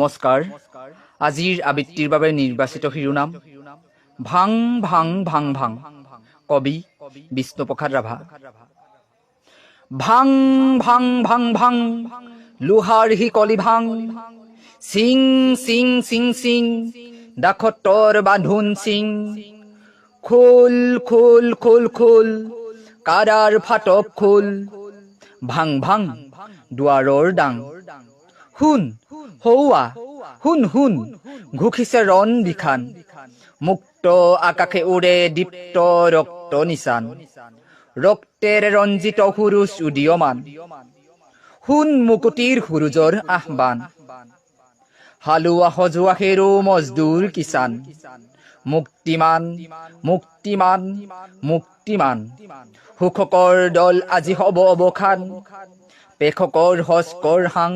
নমস্কাৰ। আজিৰ আবৃত্তিৰ বাবে নিৰ্বাচিত শিৰোনাম ভাং ভাং ভাং ভাং। কবি বিষ্ণুপ্ৰসাদ ৰাভা। ভাং ভাং ভাং ভাং লোহাৰ শিকলি ভাং, চিং চিং চিং চিং দাখতৰ বান্ধোন চিং, খোল খোল খোল খোল কাৰাৰ ফাটক খোল, ভাং ভাং দুৱাৰৰ ডাং, শুন হৌৱা শুন শুন ঘুখিছে ৰণ বিখান, মুক্ত আকাশে উৰে দীপ্ত ৰক্ত নিচান, ৰক্তেৰে ৰঞ্জিত সুৰুষ উদীয়মান, শুন মুকুতিৰ সুৰুজৰ আহ্বান, হালোৱা সজোৱা হেৰো মজদুৰ কিষাণ, মুক্তিমান মুক্তিমান মুক্তিমান, শোষকৰ দল আজি হব অৱসান, পেষকৰ হস্কৰ হাং,